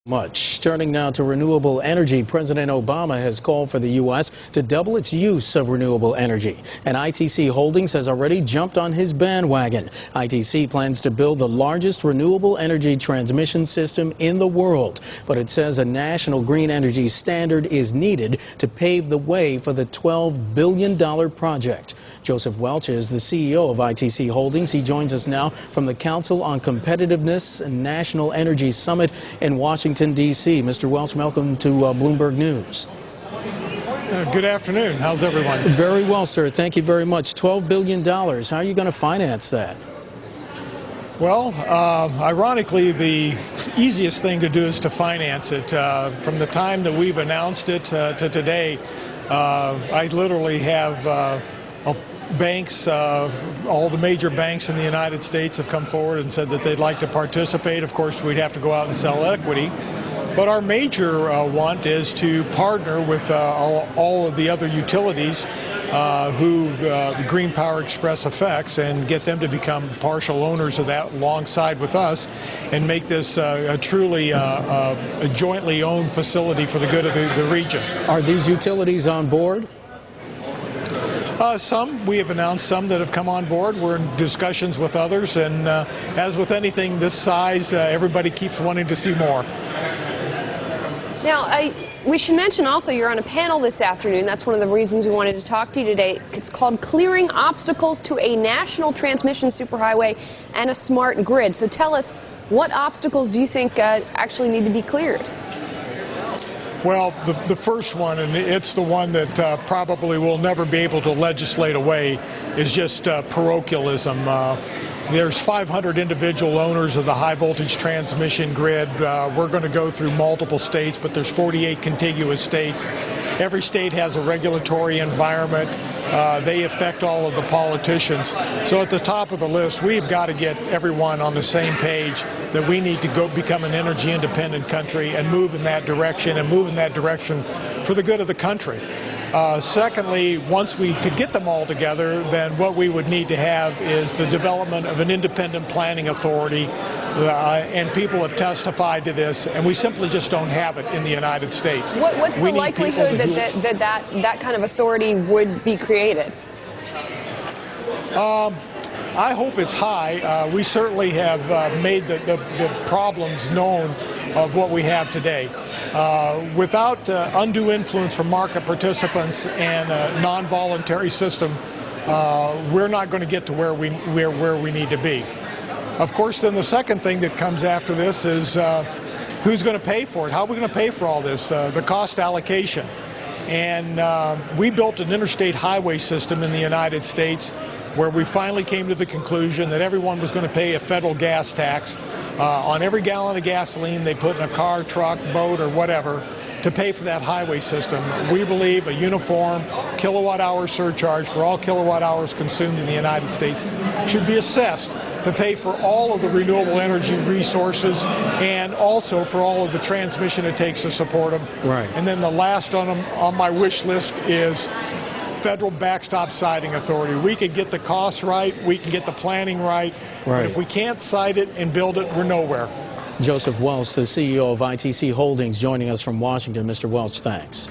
Much. Turning now to renewable energy, President Obama has called for the U.S. to double its use of renewable energy. And ITC Holdings has already jumped on his bandwagon. ITC plans to build the largest renewable energy transmission system in the world. But it says a national green energy standard is needed to pave the way for the $12 billion project. Joseph Welch is the CEO of ITC Holdings. He joins us now from the Council on Competitiveness and National Energy Summit in Washington, D.C. Mr. Welch, welcome to Bloomberg News. Good afternoon. How's everyone? Very well, sir. Thank you very much. $12 billion. How are you going to finance that? Well, ironically, the easiest thing to do is to finance it. From the time that we've announced it to today, I literally have banks, all the major banks in the United States have come forward and said that they'd like to participate. Of course, we'd have to go out and sell equity. But our major want is to partner with all of the other utilities who Green Power Express affects and get them to become partial owners of that alongside with us and make this a truly a jointly owned facility for the good of the region. Are these utilities on board? Some. We have announced some that have come on board. We're in discussions with others, and as with anything this size, everybody keeps wanting to see more. Now, we should mention also you're on a panel this afternoon. That's one of the reasons we wanted to talk to you today. It's called Clearing Obstacles to a National Transmission Superhighway and a Smart Grid. So tell us, what obstacles do you think actually need to be cleared? Well, the first one, and it's the one that probably we'll never be able to legislate away, is just parochialism. There's 500 individual owners of the high-voltage transmission grid. We're going to go through multiple states, but there's 48 contiguous states. Every state has a regulatory environment. They affect all of the politicians. So at the top of the list, we've got to get everyone on the same page that we need to go become an energy independent country and move in that direction for the good of the country. Secondly, once we could get them all together, then what we would need to have is the development of an independent planning authority, and people have testified to this, and we simply just don't have it in the United States. What's the likelihood that kind of authority would be created? I hope it's high. We certainly have made the problems known of what we have today. Without undue influence from market participants and a non-voluntary system, we're not going to get to where we need to be. Of course, then the second thing that comes after this is who's going to pay for it? How are we going to pay for all this? The cost allocation. And we built an interstate highway system in the United States where we finally came to the conclusion that everyone was going to pay a federal gas tax on every gallon of gasoline they put in a car, truck, boat, or whatever to pay for that highway system. We believe a uniform kilowatt-hour surcharge for all kilowatt-hours consumed in the United States should be assessed to pay for all of the renewable energy resources and also for all of the transmission it takes to support them. Right. And then the last on my wish list is federal backstop siting authority. We can get the costs right, we can get the planning right, but if we can't site it and build it, we're nowhere. Joseph Welch, the CEO of ITC Holdings, joining us from Washington. Mr. Welch, thanks.